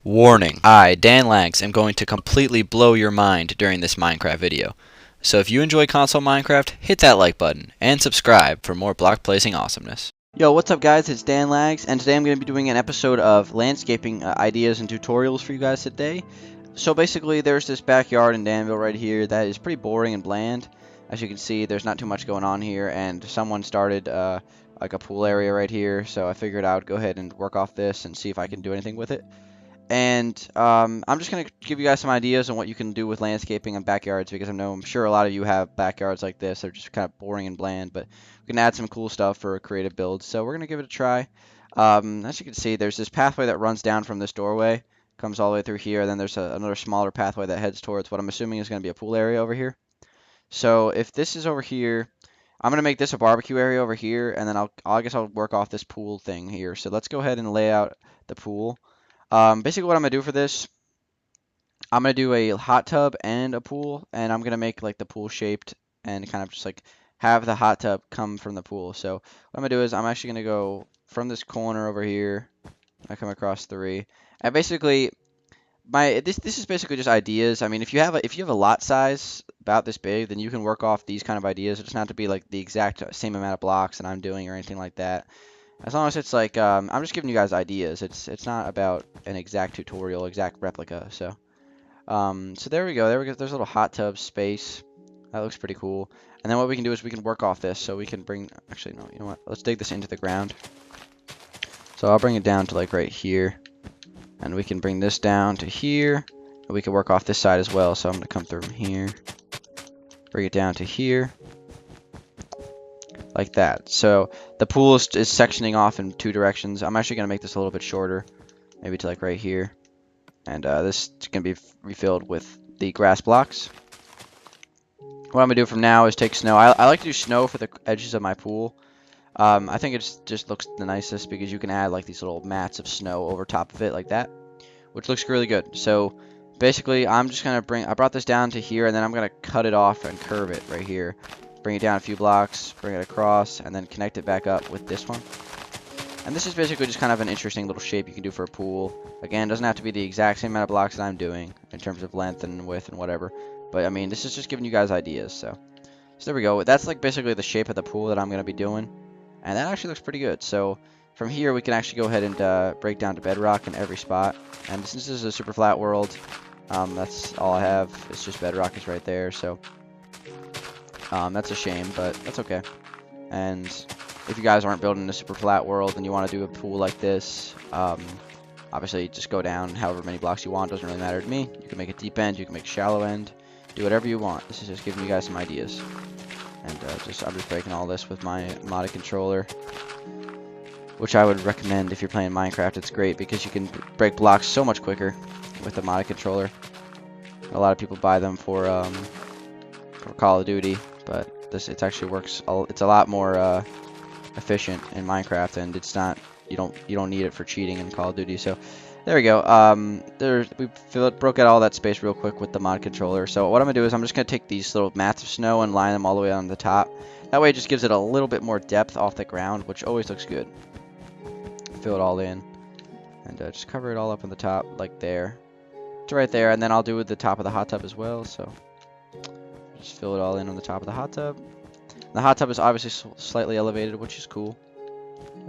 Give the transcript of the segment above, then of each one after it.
Warning, I, Dan Langs, am going to completely blow your mind during this Minecraft video. So if you enjoy console Minecraft, hit that like button, and subscribe for more block placing awesomeness. Yo, what's up guys, it's Dan Langs, and today I'm going to be doing an episode of landscaping ideas and tutorials for you guys today. So basically, there's this backyard in Danville right here that is pretty boring and bland. As you can see, there's not too much going on here, and someone started like a pool area right here, so I figured I would go ahead and work off this and see if I can do anything with it. And I'm just going to give you guys some ideas on what you can do with landscaping and backyards, because I'm sure a lot of you have backyards like this. They're just kind of boring and bland, but we can add some cool stuff for a creative build. So we're going to give it a try. As you can see, there's this pathway that runs down from this doorway, comes all the way through here, and then there's another smaller pathway that heads towards what I'm assuming is going to be a pool area over here. So if this is over here, I'm going to make this a barbecue area over here, and then I guess I'll work off this pool thing here. So let's go ahead and lay out the pool. Basically what I'm going to do for this, I'm going to do a hot tub and a pool, and I'm going to make like the pool shaped and kind of just like have the hot tub come from the pool. So what I'm going to do is I'm actually going to go from this corner over here. I come across 3. And basically this is basically just ideas. I mean, if you have a lot size about this big, then you can work off these kind of ideas. It doesn't have to be like the exact same amount of blocks that I'm doing or anything like that. As long as it's like, I'm just giving you guys ideas. It's not about an exact tutorial, exact replica. So there we go. There we go. There's a little hot tub space. That looks pretty cool. And then what we can do is we can work off this. So we can bring, actually, no, you know what? Let's dig this into the ground. So I'll bring it down to like right here. And we can bring this down to here. And we can work off this side as well. So I'm going to come through from here. Bring it down to here. Like that. So the pool is sectioning off in 2 directions. I'm actually going to make this a little bit shorter, maybe to like right here. And this is going to be refilled with the grass blocks. What I'm going to do from now is take snow. I like to do snow for the edges of my pool. I think it just looks the nicest because you can add like these little mats of snow over top of it like that, which looks really good. So basically I'm just going to I brought this down to here, and then I'm going to cut it off and curve it right here. Bring it down a few blocks, bring it across, and then connect it back up with this one. And this is basically just kind of an interesting little shape you can do for a pool. Again, it doesn't have to be the exact same amount of blocks that I'm doing in terms of length and width and whatever. But I mean, this is just giving you guys ideas. So there we go. That's like basically the shape of the pool that I'm going to be doing. And that actually looks pretty good. So from here, we can actually go ahead and break down to bedrock in every spot. And since this is a super flat world, that's all I have. It's just bedrock is right there. So that's a shame, but that's okay. And if you guys aren't building a super flat world and you want to do a pool like this, obviously just go down however many blocks you want. Doesn't really matter to me. You can make a deep end, you can make a shallow end, do whatever you want. This is just giving you guys some ideas. And I'm just breaking all this with my modded controller, which I would recommend if you're playing Minecraft. It's great because you can break blocks so much quicker with the modded controller. A lot of people buy them for Call of Duty, but it actually works. It's a lot more efficient in Minecraft, and it's not, you don't need it for cheating in Call of Duty. So there we go. We broke out all that space real quick with the mod controller. So what I'm gonna do is I'm just gonna take these little mats of snow and line them all the way on the top. That way it just gives it a little bit more depth off the ground, which always looks good. Fill it all in, and just cover it all up on the top like there. It's right there, and then I'll do with the top of the hot tub as well. So just fill it all in on the top of the hot tub. The hot tub is obviously slightly elevated, which is cool,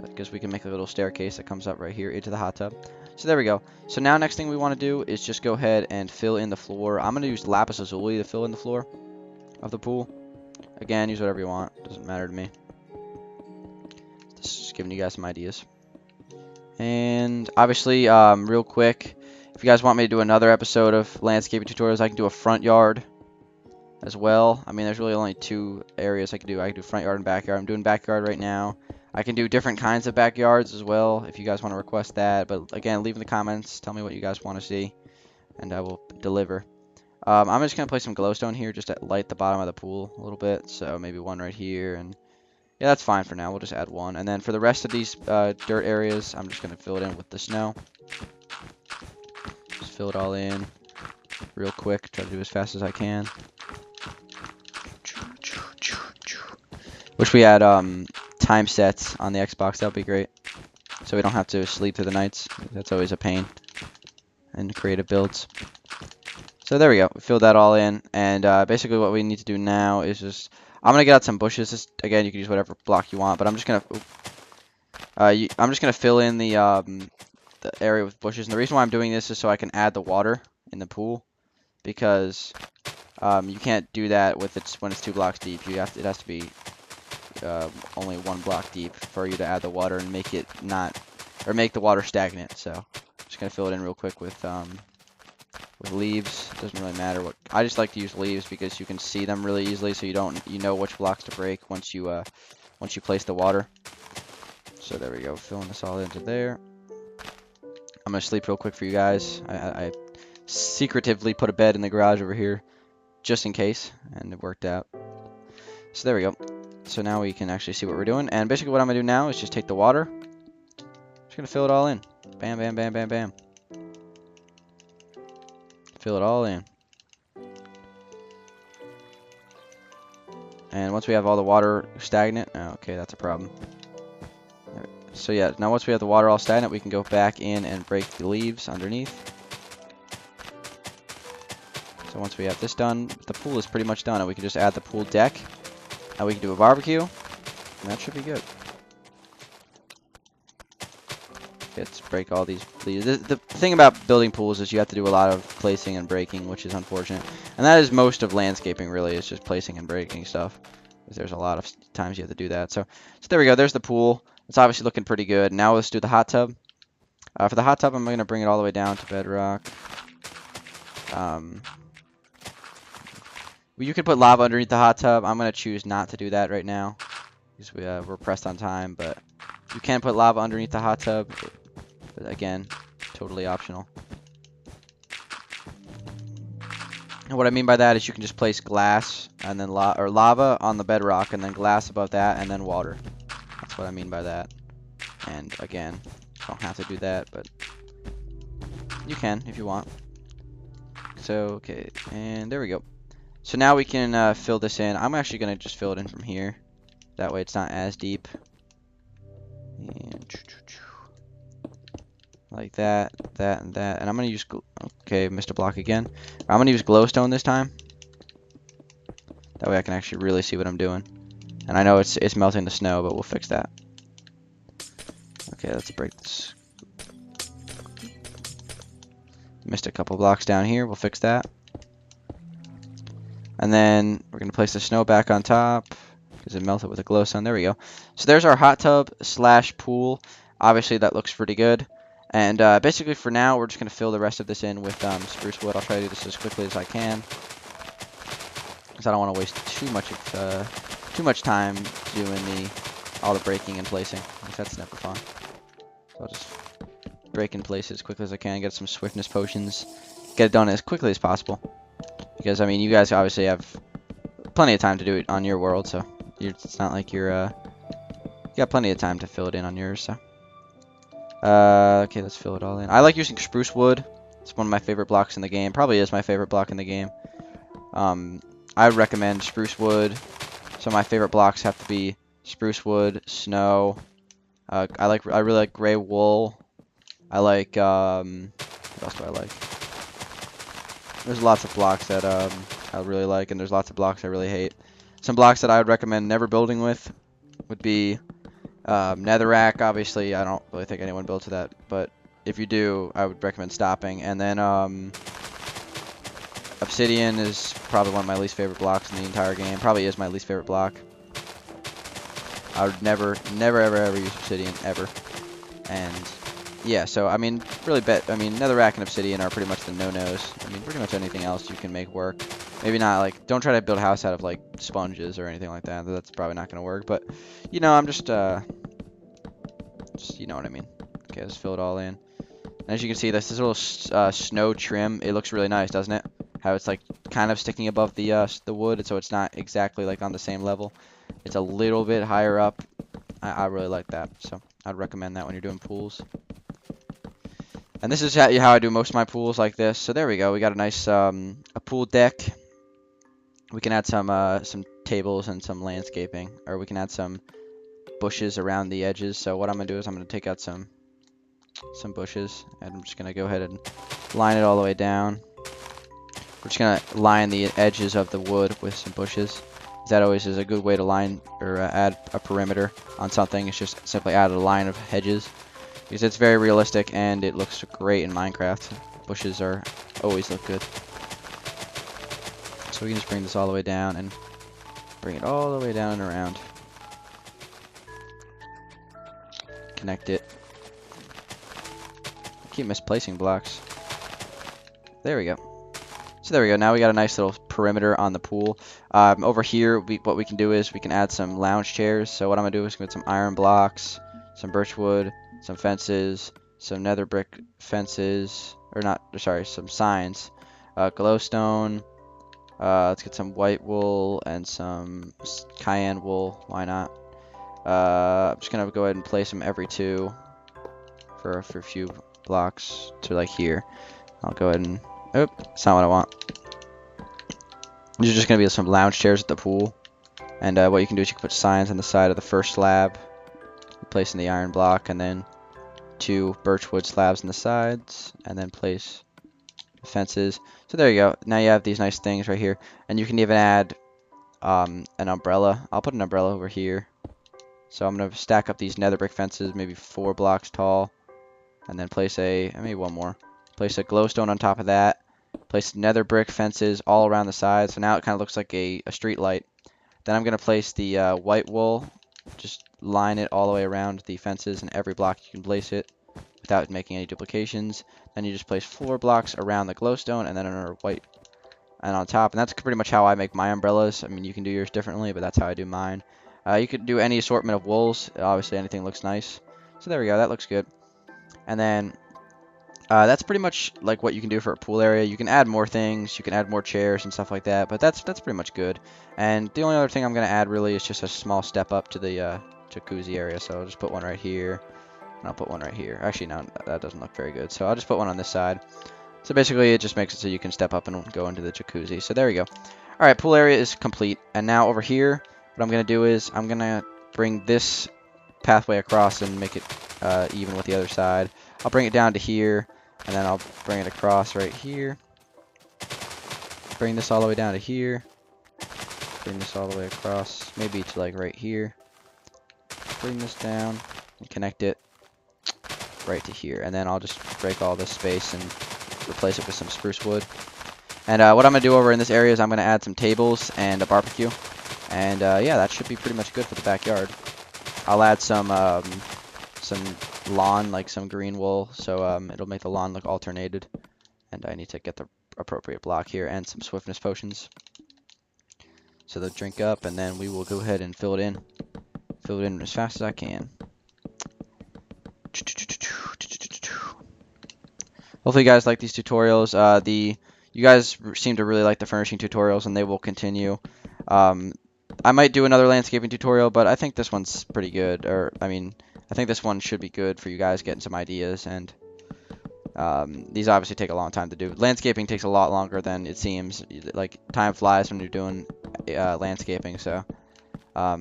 because we can make a little staircase that comes up right here into the hot tub. So there we go. So now next thing we want to do is just go ahead and fill in the floor. I'm going to use lapis lazuli to fill in the floor of the pool. Again, use whatever you want. Doesn't matter to me. Just giving you guys some ideas. And obviously, real quick, if you guys want me to do another episode of landscaping tutorials, I can do a front yard as well. I mean, there's really only 2 areas I can do. I can do front yard and backyard. I'm doing backyard right now. I can do different kinds of backyards as well if you guys want to request that. But again, leave in the comments. Tell me what you guys want to see, and I will deliver. I'm just going to place some glowstone here just to light the bottom of the pool a little bit. So maybe 1 right here. And yeah, that's fine for now. We'll just add 1. And then for the rest of these dirt areas, I'm just going to fill it in with the snow. Just fill it all in real quick. Try to do as fast as I can. Wish we had time sets on the Xbox. That would be great, so we don't have to sleep through the nights. That's always a pain. in creative builds. So there we go. We filled that all in, and basically what we need to do now is just I'm gonna get out some bushes. Again, you can use whatever block you want, but I'm just gonna fill in the area with bushes. And the reason why I'm doing this is so I can add the water in the pool, because you can't do that when it's 2 blocks deep. It has to be only 1 block deep for you to add the water and make the water stagnant. So I'm just gonna fill it in real quick with leaves. Doesn't really matter what. I just like to use leaves because you can see them really easily, so you know which blocks to break once you place the water. So there we go, filling this all into there. I'm gonna sleep real quick for you guys. I secretively put a bed in the garage over here just in case, and it worked out. So there we go. So now we can actually see what we're doing, and basically what I'm gonna do now is just take the water. Just gonna fill it all in. Bam, bam, bam, bam, bam. Fill it all in. And once we have all the water stagnant, okay, that's a problem. So yeah, now once we have the water all stagnant, we can go back in and break the leaves underneath. So once we have this done, the pool is pretty much done, and we can just add the pool deck. Now we can do a barbecue, and that should be good. Let's break all these leaves. The thing about building pools is you have to do a lot of placing and breaking, which is unfortunate. And that is most of landscaping, really, is just placing and breaking stuff. Because there's a lot of times you have to do that. So there we go. There's the pool. It's obviously looking pretty good. Now let's do the hot tub. For the hot tub, I'm going to bring it all the way down to bedrock. You could put lava underneath the hot tub. I'm going to choose not to do that right now, because we're pressed on time. But you can put lava underneath the hot tub. But again, totally optional. And what I mean by that is you can just place glass and then lava on the bedrock, and then glass above that, and then water. That's what I mean by that. And again, you don't have to do that, but you can if you want. So okay, and there we go. So now we can fill this in. I'm actually gonna just fill it in from here. That way it's not as deep. And like that, that, and that. And I'm gonna use okay, missed a block again. I'm gonna use glowstone this time. That way I can actually really see what I'm doing. And I know it's melting the snow, but we'll fix that. Okay, let's break this. Missed a couple blocks down here. We'll fix that. And then we're gonna place the snow back on top because it melted with a glowstone. There we go. So there's our hot tub / pool. Obviously that looks pretty good. And basically for now we're just gonna fill the rest of this in with spruce wood. I'll try to do this as quickly as I can, because I don't want to waste too much time doing all the breaking and placing, because that's never fun. So I'll just break in place as quickly as I can, get some swiftness potions, get it done as quickly as possible. Because I mean, you guys obviously have plenty of time to do it on your world, so it's not like you got plenty of time to fill it in on yours. So okay, let's fill it all in. I like using spruce wood. It's one of my favorite blocks in the game. Probably is my favorite block in the game. I would recommend spruce wood. So my favorite blocks have to be spruce wood, snow. I really like gray wool. I like what else do I like? There's lots of blocks that I really like, and there's lots of blocks I really hate. Some blocks that I would recommend never building with would be netherrack. Obviously, I don't really think anyone builds with that, but if you do, I would recommend stopping. And then obsidian is probably one of my least favorite blocks in the entire game. Probably is my least favorite block. I would never, ever use obsidian ever. And yeah, so I mean, really netherrack and obsidian are pretty much the no-nos. I mean, pretty much anything else you can make work. Maybe not, like, don't try to build a house out of, like, sponges or anything like that. That's probably not going to work. But, you know, I'm just, you know what I mean. Okay, let's fill it all in. And as you can see, this little snow trim, it looks really nice, doesn't it? How it's, like, kind of sticking above the wood, so it's not exactly, like, on the same level. It's a little bit higher up. I really like that, so I'd recommend that when you're doing pools. And this is how I do most of my pools, like this. So there we go. We got a nice a pool deck. We can add some tables and some landscaping, or we can add some bushes around the edges. So what I'm gonna do is I'm gonna take out some some bushes, and I'm just gonna go ahead and line it all the way down. We're just gonna line the edges of the wood with some bushes. That always is a good way to line or add a perimeter on something. It's just simply add a line of hedges because it's very realistic and it looks great in Minecraft. Bushes are always look good. So we can just bring this all the way down and bring it all the way down and around. Connect it. I keep misplacing blocks. There we go. So there we go. Now we got a nice little perimeter on the pool. Over here, what we can do is we can add some lounge chairs. So what I'm gonna do is get some iron blocks, some birch wood, some fences, some nether brick fences, or not, sorry, some signs, glowstone. Let's get some white wool and some cayenne wool. Why not? I'm just gonna go ahead and place them every two for a few blocks to like here. I'll go ahead and. Oh, that's not what I want. These are just going to be some lounge chairs at the pool. And what you can do is you can put signs on the side of the first slab, placing the iron block, and then 2 birchwood slabs on the sides, and then place the fences. So there you go. Now you have these nice things right here. And you can even add an umbrella. I'll put an umbrella over here. So I'm going to stack up these nether brick fences, maybe 4 blocks tall, and then place maybe one more. Place a glowstone on top of that. Place nether brick fences all around the sides. So now it kind of looks like a street light. Then I'm going to place the white wool. Just line it all the way around the fences, and every block you can place it without making any duplications. Then you just place 4 blocks around the glowstone, and then another white and on top. And that's pretty much how I make my umbrellas. I mean, you can do yours differently, but that's how I do mine. You could do any assortment of wools. Obviously, anything looks nice. So there we go. That looks good. And then that's pretty much like what you can do for a pool area. You can add more things, you can add more chairs and stuff like that, but that's pretty much good. And the only other thing I'm going to add really is just a small step up to the jacuzzi area. So I'll just put one right here, and I'll put one right here. Actually, no, that doesn't look very good. So I'll just put one on this side. So basically, it just makes it so you can step up and go into the jacuzzi. So there we go. All right, pool area is complete. And now over here, what I'm going to do is I'm going to bring this pathway across and make it even with the other side. I'll bring it down to here. And then I'll bring it across right here. Bring this all the way down to here. Bring this all the way across, maybe to like right here. Bring this down and connect it right to here. And then I'll just break all this space and replace it with some spruce wood. And what I'm going to do over in this area is I'm going to add some tables and a barbecue. And yeah, that should be pretty much good for the backyard. I'll add some lawn, like some green wool, so it'll make the lawn look alternated. And I need to get the appropriate block here and some swiftness potions. So they'll drink up, and then we will go ahead and fill it in. Fill it in as fast as I can. Hopefully you guys like these tutorials. You guys seem to really like the furnishing tutorials, and they will continue. I might do another landscaping tutorial, but I think this one's pretty good. Or, I mean, I think this one should be good for you guys getting some ideas. And these obviously take a long time to do. Landscaping takes a lot longer than it seems. Like, time flies when you're doing landscaping. So, I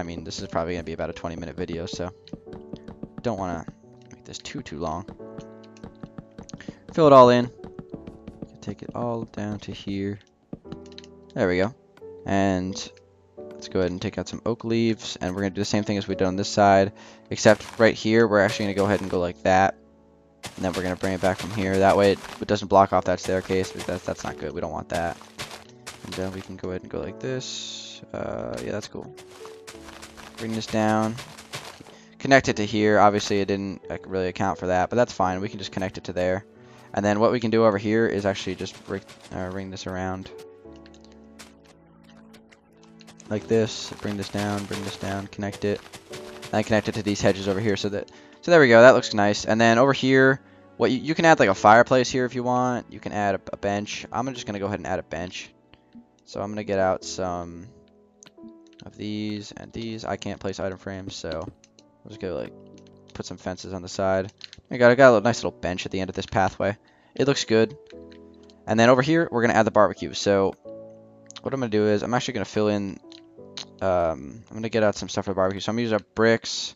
mean, this is probably going to be about a 20-minute video. So, don't want to make this too long. Fill it all in. Take it all down to here. There we go. And let's go ahead and take out some oak leaves, and we're going to do the same thing as we did on this side, except right here we're actually going to go ahead and go like that, and then we're going to bring it back from here. That way it doesn't block off that staircase. That's not good. We don't want that. And then we can go ahead and go like this. Yeah, that's cool. Bring this down. Connect it to here. Obviously it didn't really account for that, but that's fine. We can just connect it to there. And then what we can do over here is actually just ring this around. Like this, bring this down, connect it, and connect it to these hedges over here. So there we go. That looks nice. And then over here, what you can add like a fireplace here if you want. You can add a bench. I'm just gonna go ahead and add a bench. So I'm gonna get out some of these and these. I can't place item frames, so I'm just gonna like put some fences on the side. I got a nice little bench at the end of this pathway. It looks good. And then over here, we're gonna add the barbecue. So what I'm gonna do is I'm actually gonna fill in. I'm gonna get out some stuff for the barbecue. So I'm gonna use our bricks,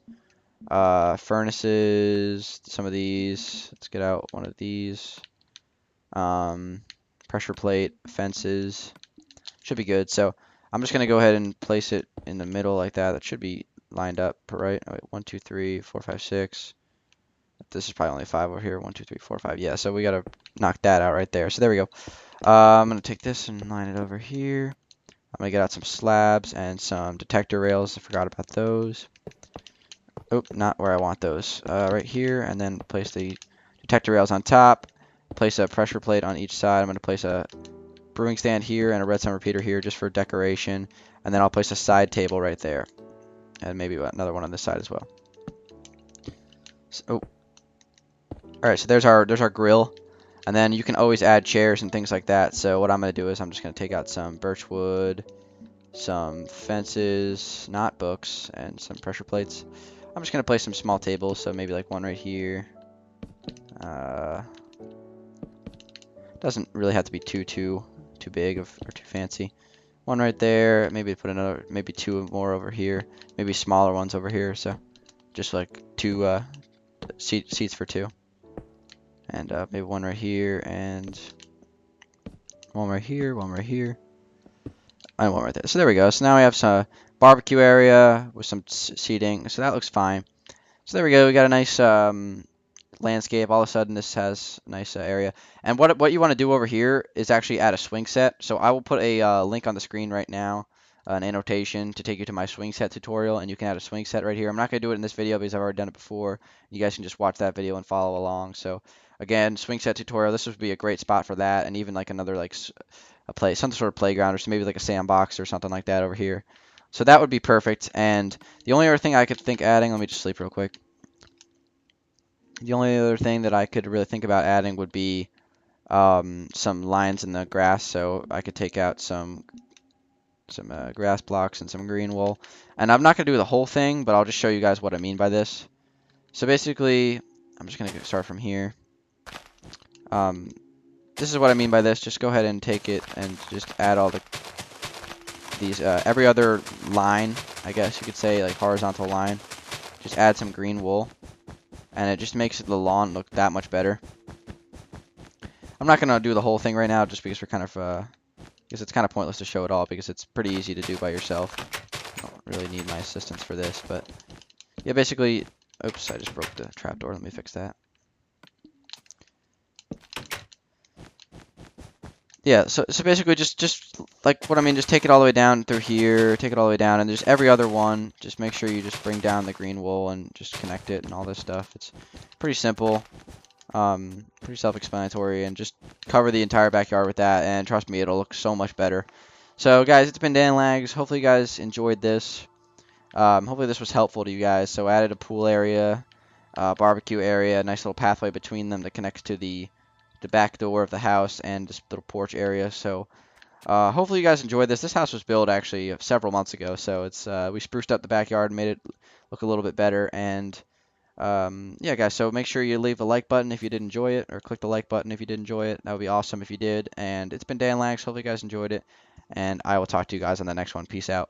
Furnaces, some of these. Let's get out one of these. Pressure plate, fences. Should be good. So I'm just gonna go ahead and place it in the middle like that. That should be lined up, right? Oh, wait, 1, 2, 3, 4, 5, 6. This is probably only 5 over here. 1, 2, 3, 4, 5. Yeah, so we gotta knock that out right there. So there we go. I'm gonna take this and line it over here. I'm gonna get out some slabs and some detector rails. I forgot about those. Oh, not where I want those. Right here, and then place the detector rails on top. Place a pressure plate on each side. I'm gonna place a brewing stand here and a redstone repeater here just for decoration. And then I'll place a side table right there. And maybe another one on this side as well. So, oh. Alright, so there's our grill. And then you can always add chairs and things like that. So what I'm going to do is I'm just going to take out some birch wood, some fences, not books, and some pressure plates. I'm just going to place some small tables, so maybe like one right here. Doesn't really have to be too big or too fancy. One right there, maybe put another, maybe 2 more over here, maybe smaller ones over here, so just like 2 seats for 2. And maybe one right here, and one right here, one right here, and one right there. So there we go. So now we have some barbecue area with some seating. So that looks fine. So there we go. We got a nice landscape. All of a sudden, this has a nice area. And what you want to do over here is actually add a swing set. So I will put a link on the screen right now, an annotation to take you to my swing set tutorial, and you can add a swing set right here. I'm not going to do it in this video because I've already done it before. You guys can just watch that video and follow along. So again, swing set tutorial. This would be a great spot for that, and even like another like some sort of playground, or maybe like a sandbox or something like that over here. So that would be perfect. And the only other thing I could think adding, let me just sleep real quick. The only other thing that I could really think about adding would be some lines in the grass. So I could take out some grass blocks and some green wool. And I'm not going to do the whole thing, but I'll just show you guys what I mean by this. So basically, I'm just going to start from here. This is what I mean by this. Just go ahead and take it and just add all these every other line, I guess you could say, like horizontal line. Just add some green wool, and it just makes the lawn look that much better. I'm not gonna do the whole thing right now, just because we're kind of because it's kind of pointless to show it all, because it's pretty easy to do by yourself. I don't really need my assistance for this, but yeah, basically. Oops, I just broke the trapdoor. Let me fix that. Yeah, so basically just like what I mean, just take it all the way down through here, take it all the way down, and just every other one, just make sure you just bring down the green wool and just connect it and all this stuff. It's pretty simple, pretty self-explanatory, and just cover the entire backyard with that, and trust me, it'll look so much better. So guys, it's been DanLags. Hopefully you guys enjoyed this. Hopefully this was helpful to you guys. So added a pool area, barbecue area, a nice little pathway between them that connects to the back door of the house and this little porch area. So hopefully you guys enjoyed this. This house was built actually several months ago, so it's we spruced up the backyard and made it look a little bit better. And yeah, guys, so make sure you leave a like button if you did enjoy it, or click the like button if you did enjoy it. That would be awesome if you did. And it's been DanLags. Hopefully you guys enjoyed it, and I will talk to you guys on the next one. Peace out.